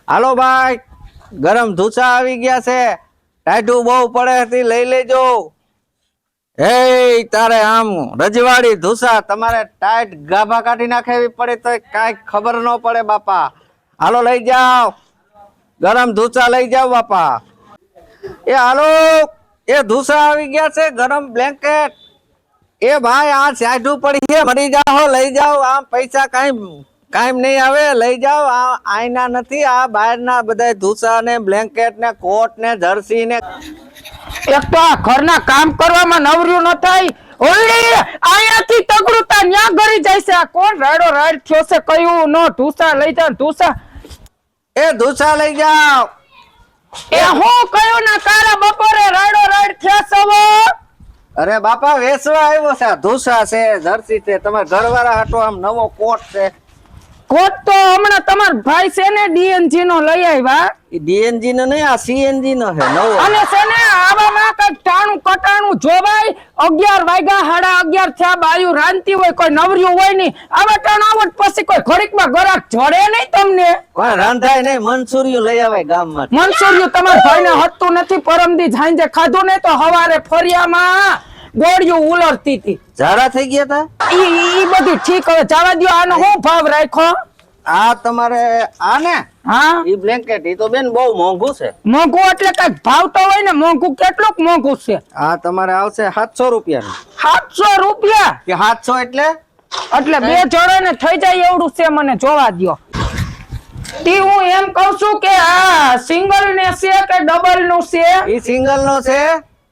હાલો ભાઈ, ગરમ ધૂસા આવી ગયા છે, ટાઢું બહુ પડે હતી, લઈ લેજો. એ તારે આમ રજવાડી ધૂસા તમારે ટાઈટ ગાભા કાઢી નાખે એવી પડે તો કાંઈ ખબર ન પડે બાપા. હાલો લઈ જાઓ, ગરમ ધૂસા લઈ જાઓ બાપા. એ હાલો, એ ધૂસા આવી ગયા છે, ગરમ બ્લેન્કેટ. એ ભાઈ આ સાઢું પડી છે, મરી જાઓ, લઈ જાઓ. આમ પૈસા કાંઈ નહીં આવે, લઈ જાઓ. આ આઈના નથી, આ બહારના બધા ધૂસા ને બ્લેન્કેટ ને કોટ ને જર્સી ને. એક તો આ ઘરના કામ કરવામાં નવર્યું ન થાય. ઓલી અહીંયાથી તગડુતા ન્યા ઘરી જાય છે. આ કોણ રાડો રાડ થયો છે? કયું નો ધૂસા લઈ જાવ, ધૂસા. એ ધૂસા લઈ જાઓ. એ હું કયું ના તારા બપોરે રાડો રાડ થયા સવો? અરે બાપા વેચવા આવ્યો છે, ધૂસા છે, જર્સી છે, તમારા ઘરવાળા હાટો આમ નવો કોટ છે. કોટ તો હમણાં તમાર ભાઈ છે ને ડીએનજી નો લઈ આવ્યા. ડીએનજી નો નહીં, આ સીએનજી નો છે નવો. અને છે ને આવામાં કઈક ટાણું કટાણું જોવાય. 11 વાગ્યા 11:30 થયા, બાયું રાંધતી હોય, કોઈ નવર્યું હોય નહીં. આવા ટાણું આવત પછી કોઈ ઘડીકમાં ગરાક જડે નહીં તમને. કોઈ રાંધાય નહીં, મનસુરિયું લઈ આવે ગામમાં. મનસુરિયું તમાર ભાઈને હતું નથી, પરમદી સાંજે ખાધું નહીં તો હવારે ફરિયામાં ગોળિયું ઉલરતી હતી. ઝાડા થઈ ગયા તા. ઈ બધું ઠીક, હવે જવા દ્યો. આનો શું ભાવ રાખ્યો? આ તમારે આ ને હા, ઈ બ્લેન્કેટ ઈ તો બેન બહુ મોંઘું છે. મોંઘું એટલે કઈક ભાવ તો હોય ને. મોંઘું કેટલુંક મોંઘું છે? આ તમારે આવશે 700 રૂપિયાનું. 700 રૂપિયા? કે 700 એટલે બે જોડે ને થઈ જાય એવડું છે. મને જોવા દ્યો. તી હું એમ કહું છું કે આ સિંગલ ને છે કે ડબલ નું છે? ઈ સિંગલ નો છે.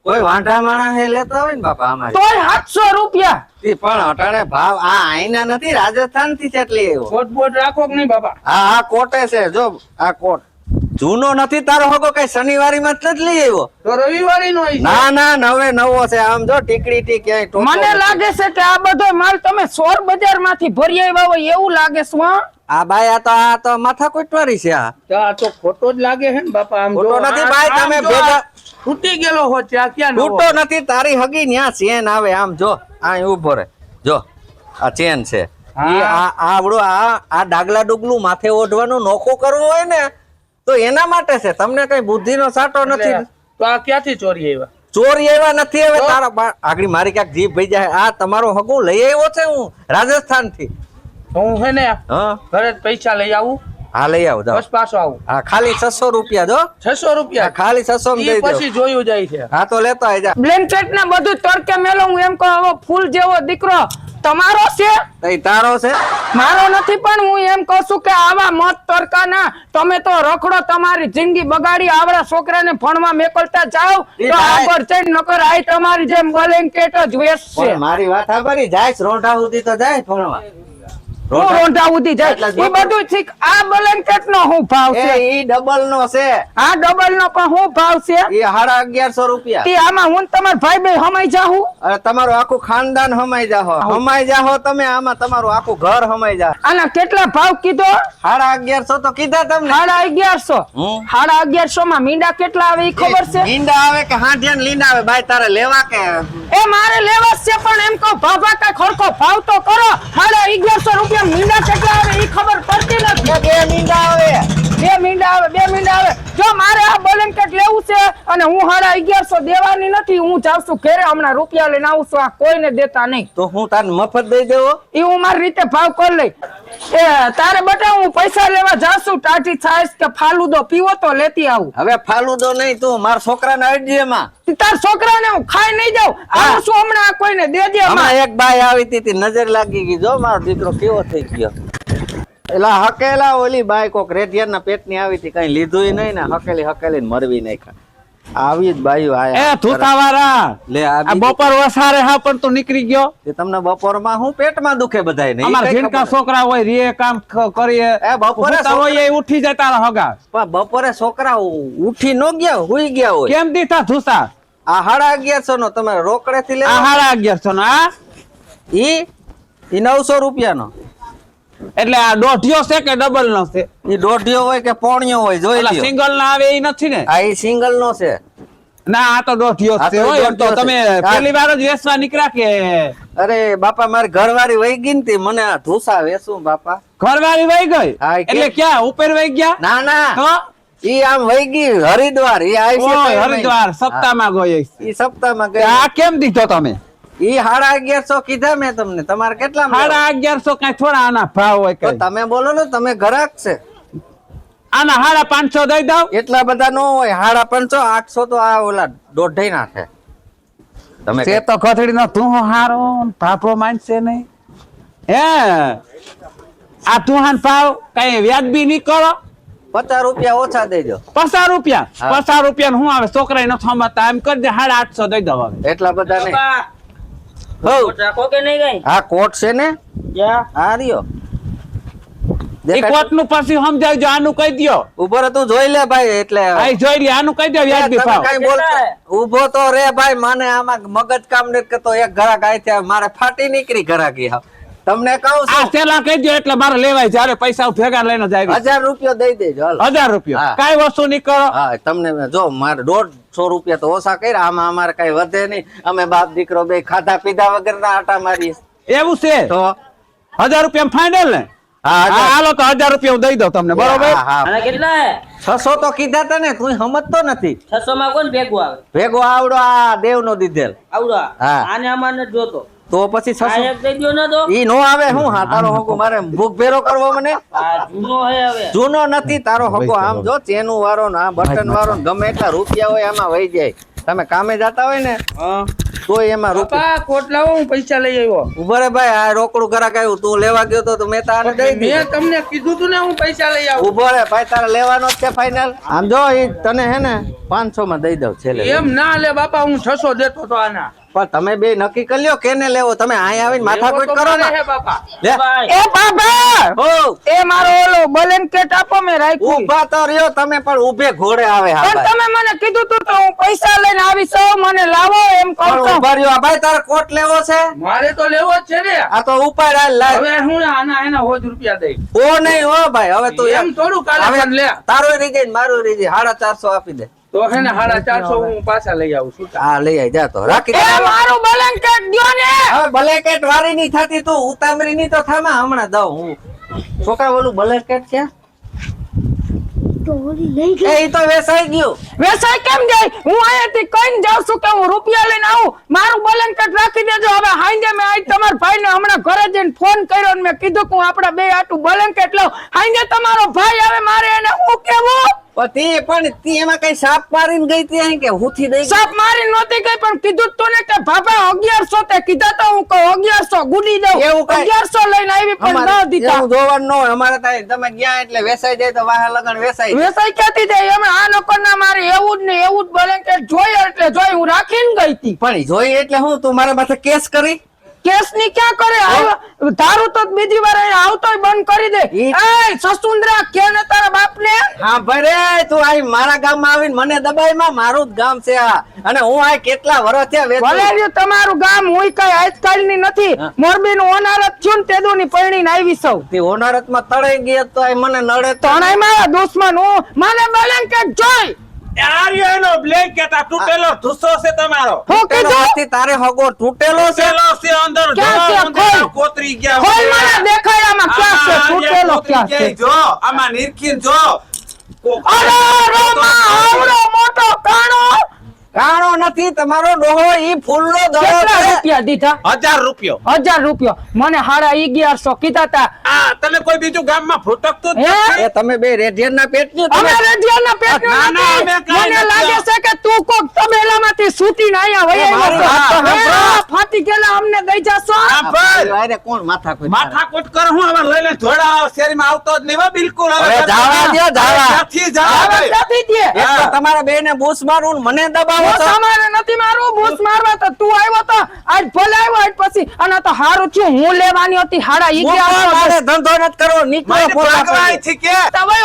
કોઈ વાંઢા માણસ લેતા હોય ને બાપા અમારે તોય 700 રૂપિયા. ઈ પણ અટાણે ભાવ આ આઈના નથી, રાજસ્થાન થી ચટલી આવ્યો. કોટ બોટ રાખો કે નહીં બાપા? હા હા કોટે છે. જો આ કોટ જૂનો નથી તારો હગો, કઈ શનિવારી માં જ લઈ આવ્યો. તો રવિવારી નો? ના ના, નવે નવો છે. આમ જો ટીકડી ટી ક્યાંય ટોટો મને નથી. લાગે છે કે આ બધો માલ તમે સોર બજાર માંથી ભરી આવ્યા હોય એવું લાગે છે. આ બાઈ આ તો માથા કોટવારી છે. આ તો ખોટો જ લાગે છે ને બાપા. આમ ખોટો નથી બાઈ, તમે ભેગા તૂટી ગયેલો હો ત્યાં ક્યાં તૂટો નથી. તારી હગી ન્યા ચેન આવે. આમ જો આ ઉભો રે, જો આ ચેન છે. ઈ આવડો આ ડાગલા ડુગલું માથે ઓઢવાનું નોખું કરવું હોય ને તો એના માટે છે. તમને કઈ બુદ્ધિ નો સાટો નથી. તો આ ક્યાંથી ચોરી આવ્યા? ચોરી આવ્યા નથી. હવે તારા આગળ મારી ક્યાંક જીભ ભઈ જાય. આ તમારો હગો લઈ આવ્યો છે હું રાજસ્થાન થી. હું હે ને હા, ઘરે પૈસા લઈ આવું. હા લઈ આવો. બસ પાછો આવું. હા ખાલી 600 રૂપિયા. જો 600 રૂપિયા ખાલી 600 માં દઈ દો. પછી જોયું જાય છે. હા તો લેતો આઈ જા. બ્લેન્કેટ ને બધું તડકે મેલો. હું એમ કહું હવે ફૂલ જેવો દીકરો તમારો છે? તઈ તારો છે? મારો નથી, પણ હું એમ કહું છું કે આવા મત તડકા ના તમે તો રખડો, તમારી જિંદગી બગાડી. આવડા છોકરાને ભણવા મેકલતા જાવ તો આગળ જઈને નકર આઈ તમારી જેમ બ્લેન્કેટ જ વેચશે. મારી વાત સાંભળી, જાય રોંઢા સુધી તો જાય ભણવા. હું રોંઢા ઉધી જાય એ બધું ઠીક. આ બ્લેન્કેટ નો શું ભાવ છે? ઈ ડબલ નો છે. આ ડબલ નો પણ શું ભાવ છે? ઈ 1150 રૂપિયા. તી આમાં હું તમાર ભાઈ બે હમાઈ જાહું? અરે તમારું આખું ખાનદાન હમાઈ જાહો તમે. આમાં તમારું આખું ઘર હમાઈ જા. આના કેટલા ભાવ કીધો? 1150 તો કીધા તમને. 1150. 1150 માં મીંડા કેટલા આવે ઈ ખબર છે? મીંડા આવે કે હાંડિયા લીંડા આવે? બાઈ તારે લેવા કે? એ મારે લેવા છે, પણ એમ કહો ભાભા કઈ ખરખો ભાવ તો કરો. 1150 રૂપિયા મીંડા કેટલા આવે ઈ ખબર પડતી નથી. બે મીંડા આવે. બે મીંડા આવે. જો મારે આ બ્લેન્કેટ લેવું છે અને હું 1150 દેવાની નથી. હું જાઉં છું ઘરે, હમણાં રૂપિયા લઈને આવું છું. આ કોઈને દેતા નહીં. તો હું તાર મફત દઈ દેવો? એ હું મારી રીતે ભાવ કરી લઈ. એ તારે બટા હું પૈસા લેવા જાઉં છું. ટાટી છાશ કે ફાલુદો પીવો તો લેતી આવું. હવે ફાલુદો નહીં, તું મારા છોકરાને અડજે માં. તાર છોકરાને હું ખાઈ નહીં જાઉં. આવું છું હમણાં કોઈને દેજે. હમણાં એક બાઈ આવી હતી, નજર લાગી ગઈ. જો મારો દીકરો કેવો થઈ ગયો. એલા હકેલા ઓલી બાઈ કોક રેઢિયાના પેટની આવી હતી, કઈ લીધું નહીં ને હકેલી મરવી નાખ્યા. આવી જ બાઈઓ આયા. એ ધૂતાવાળા લે આ બપોર વસારે હા પણ તું નીકળી ગયો. તમને બપોરમાં હું પેટમાં દુખે બધાય ને? અમાર જીણકા છોકરા હોય રે કામ કરીએ. એ બપોરે હોય એ ઉઠી જાય તારા હગા. પણ બપોરે છોકરા ઉઠી નો ગયા, હુઈ ગયા હોય. કેમ દીધા ધૂસા? આ 1150 નો તમે રોકડે થી લે. આ 1150 નો. આ ઈ 900 રૂપિયાનો. એટલે આ દોઢિયો છે કે ડબલ નો છે? ઈ દોઢિયો હોય કે પોણિયો હોય જોઈ લ્યો. સિંગલ ના આવે એ નથી ને? આ ઈ સિંગલ નો છે. ના આ તો દોઢિયો છે. હોય તો તમે પહેલી વાર જ વેચવા નીકળ્યા કે અરે બાપા મારી ઘરવાળી વહી ગઈ ને તી મને આ ધૂસા વેસું બાપા. ઘરવાળી વહી ગઈ હા, એ કે- એટલે ક્યાં ઉપર વહી ગયા ના ના તો ઈ આમ વહી ગઈ હરિદ્વાર. ઈ આવી છે ઓય, તો હરિદ્વાર સપ્તાહમાં ગઈ હશે. ઈ સપ્તાહમાં ગઈ. આ કેમ દીધો તમે ઈ 1150 કીધા મેં તમને. તમારે કેટલા 1150 કઈ થોડા આના ભાવ હોય તો કઈ તમે બોલો ને, તમે ગ્રાહક છે. આના 550 દઈ દઉં એટલા બધા નો હોય. 550 800 તો આ ઓલા દોઢાઈ નાખે. તમે તે તો કથળી નો તું હારો પાપો માનશે નહીં હે આ તું હાન ભાવ કઈ વ્યાજબી નહીં કરો 50 રૂપિયા ઓછા દેજો. 50 રૂપિયા હા. 50 રૂપિયા હું આવે છોકરા નથી સમજતા એમ કરી દે 850 દઈ દઉં હવે એટલા બધા નહીં. બાપા, હઉ. કોટ રાખો કે નહીં કઈ? આ કોટ છે ને ક્યાં? આ રહ્યો. એ દેખાય? કોટ નું પછી સમજાવજો આનું કહી દ્યો ઉભો રે તું જોઈ લે ભાઈ. એટલે આ જોઈ લે આનું કહી દે વ્યાજબી તમે ભાવ કાંઈ બોલતો ઉભો તો રે ભાઈ. માને આમાં મગજ કામ નથી કરતો. એક ઘરાક આઈ ત્યાં મારે ફાટી નીકળી ઘરાકી. હા તમને કહું આ છું સેલા કહી દો એટલે મારે લેવાય જ્યારે પૈસા હું ભેગા લઈને જાય 1000 રૂપિયા દઈ દેજો. હાલો. 1000 રૂપિયા હા. કાઈ વસ્તુ નહીં કરો હા તમને જો મારે 150 રૂપિયા તો ઓછા કર્યા. આમાં અમારે કઈ વધે નહીં. અમે બાપ દીકરો બે ખાધા પીધા વગર ના આટા મારીએ એવું છે તો 1000 રૂપિયા ફાઇનલ ને હા હા હાલો તો 1000 રૂપિયા હું દઈ દઉં તમને બરોબર હા, હા. આના કેટલા હે? 600 તો કીધા તા ને, તું સમજતો નથી. 600 માં કોણ ભેગું આવે? ભેગો આવડો આ દેવ નો દીધેલ. આવડા. હા. આને આમાં નથી જોતો. તો પછી આ 600 એક દઈ દ્યો ને તો. ઈ નો આવે. હું હા તારો હગો મારે ભૂખ ભેરો કરવો મને. આ જૂનો હે હવે. જૂનો નથી તારો હગો. આમ જો ચેનું વાળો ને આ બટન વાળો ને ગમે એટલા રૂપિયા હોય આમાં વહી જાય. તમે કામે જતા હોય ને હા. તોય એમાં રૂપિયા. બાપા કોટ લાવો, હું પૈસા લઈ આવ્યો. ઉભો રે ભાઈ. આ રોકડું ઘરાક આવ્યું. તું લેવા ગયો તો મેં તારે દઈ મેં દીધું. તમને કીધું તું ને હું પૈસા લઈ આવું. ઉભો રે ભાઈ. તારે લેવાનો જ છે ફાઇનલ. આમ જો ઈ તને હે ને 500 માં દઈ દઉં છેલ્લે. એમ ના લે બાપા, હું 600 દેતો તો આના. પણ તમે બે નક્કી કરી લ્યો કેને લેવો. તમે અહીંયા આવીને માથાકૂટ લેવો તો કરો મને ને. હે બાપા. લે. ભાઈ. એ બાબા, હો એ મારો ઓલો બલેન્કેટ આપો, મેં રાખ્યું. ઊભા તો રહ્યો તમે પણ ઊભે ઘોડે આવે. હા પણ ભાઈ. તમે મને કીધું તું તો હું પૈસા લઈને આવીશ, મને લાવો એમ કહું પણ છું. ઊભા રહ્યો. આ ભાઈ તારે કોટ લેવો છે. મારે તો લેવો જ છે ને. આ તો ઉપાડ આ લાય. હવે હું આના એના 100 રૂપિયા દઈ. ઓ નહીં હો ભાઈ. હવે તું એમ થોડું કાલે હવે પણ લે. તારું રીજે ને મારું રીજે 450 આપી દે. તો હે ને 450 હું પાછા લઈ આવું છું. હા લઈ આય જા તો. રાખી એ દે. મારું બલેન્કેટ દ્યો ને. હવે બ્લેકેટ વાળી ની થતી તું ઉતામરી ની તો થામા હમણાં દઉં હું. છોકરા ઓલું બ્લેકેટ છે એ ઈ તો વેસાઈ ગયું. વેસાઈ કેમ જાય? હું અહીંયાથી કઈને જાઉં છું કે હું રૂપિયા લઈને આવું. મારું બલેન્કેટ રાખી દેજો. હવે હાંજે મેં આજ તમારા ભાઈને હમણાં ઘરે જઈને ફોન કર્યો ને મેં કીધું કે હું આપણા બે આટું બલેન્કેટ લઉં. હાંજે તમારો ભાઈ આવે, મારે એને હું કેવું? પણ તી એમાં કઈ સાપ મારીને ગઈ તી અહીં કે હુથી દઈ ગઈ? સાપ મારી નહોતી ગઈ, પણ કીધું જ તો ને કે બાબા 1100 તે કીધા તો હું કહું 1100 ગુડી દઉં. એવું કાંઈ- 1100 લઈને આવી પણ અમારે ન દીધા. એવું જોવાનું ન હોય. અમારે ત્યાં તમે ગયા એટલે વેસાઈ જાય તો વાહ લગન વેસાઈ જાય. વેસાઈ ક્યાંથી જાય? અમે આ નોકરના મારે એવું જ ને એવું જ blanket જોયા એટલે જોઈ હું રાખીને ગઈ હતી. પણ ઈ જોઈ એટલે હું તું મારા માથે કેસ કરી. કેસ ની ક્યાં કરે? તારું તો બીજી વાર અહીં આવતોય બંધ કરી દે. ઈ- એ સસુંદરા કે ને તારા બાપને હા ભાઈ તું આ મારા ગામમાં આવીને મને દબાઈમાં. મારું જ ગામ છે આ. અને હું આ કેટલા વર્ષ થયા વેચું. ભલે તમારું ગામ હું કઈ આજકાલની નથી. હા. મોરબી નું ઓનારત થયું ને તેદું ની પૈણીને આવી સૌ. તે હોનારતમાં તળાઈ ગઈ તો આ મને નડે તો. તણાઈ મારા દુશ્મન હું મને blanket જોઈ. આર્યનો બ્લેન્કેટ આ તૂટેલો ધુસ્સો છે તમારો હું તૂટેલો કીધું નથી, તારે હગો તૂટેલો છે. તૂટેલો છે અંદર ક્યાં છે? જો અંદર ખોલ. કોતરી ગયા ખોલ મને દેખાડામાં ક્યાં છે? તૂટેલો ક્યાં છે? જો આમાં નિરખીન જો અરે રોમા આવડો મોટો કાણો. કાણો નથી તમારો ડોહો. ઈ ફૂલનો દડો કેટલા છે. રૂપિયા દીધા? 1000 રૂપિયો 1000 રૂપિયા. મને 1150 કીધા તા. આ તને કોઈ બીજું ગામમાં ભૂટકતું જ હે? નથી? એ તમે બે રેડિયનના પેટની અમે તમે. રેડિયાના પેટનું ના, ના, નથી. અમે કાંઈ મને નથી. લાગે છે કે તું કોક તબેલામાંથી સૂતીને આયા વહી આવ્યો મારી છો. વાત તો હે, સાંભળો. ફાટી ગયેલા અમને દઈ જાશો? આ ભાઈ વાયરે કોણ માથા કોઈ માથાકૂટ કર હું હવે લઈ લે ધોળા શેરીમાં આવતો જ નહીં હો બિલકુલ હવે જાવા દ્યો, જાવા. ક્યાંથી જાવા હવે ભાઈ? ક્યાંથી દે? એક તો તમારા બેને બૂસ મારું ને મને દબાવો હું છો. તમારે નથી મારું બૂસ મારવા તો તું આવ્યો તો આજ ભલે આવ્યો આજ પછી અને તો હારું થયું હું લેવાની હતી હાડા ઈ મૂકો, ગયા મારે ધંધો નથી કરવો. નીકળો મને પોતા ભાગવા પછી. અહીંથી કે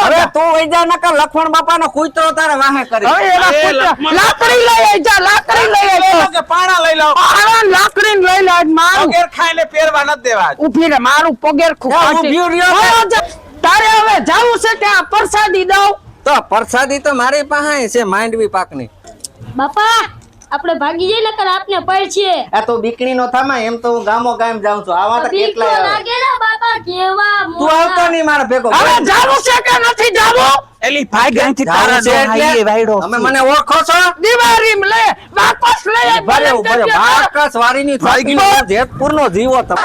હવે તું વઈ જા નકર લખમણ બાપાનો કૂતરો તારે વાહે કરી. હવે એવા અરે, કૂતરા- લક્ષ્મણ લાકડી લઈ આઈ જા લાકડી લઈ આઈ જા. કે પાણા લઈ લો આ લાકડી લઈ લે આજ મારું વગેર ખાઈને પહેરવા નથી દેવા ઉભી રે મારું પગેર ઊભી રહ્યો ને. તારે હવે જાવું છે ત્યાં પ્રસાદી દઉં. તો પ્રસાદી તો મારી પાસે છે માંડવી પાકની. બાપા આપણે ભાગી જઈએ નકર આપને પડશે. આ તો બીકણી નો થામા એમ તો હું ગામો ગામ જાઉં છું આવા તો બીક તો કેટલાય આવે લાગે ને બાપા કેવા તું આવતો નહીં મારા ભેગો હવે જાવું છે કે નથી જાવું? એલી ભાઈ ગાંથી જાવું તારા છે ડોહાઈએ એટલે? વાયડો તમે મને ઓળખો છો દિવાળી લે વાપસ લઈ આય, ભલે ભલે ભલે કે બાકસ વાળીની થાકી જેતપુર નો જીવો તમે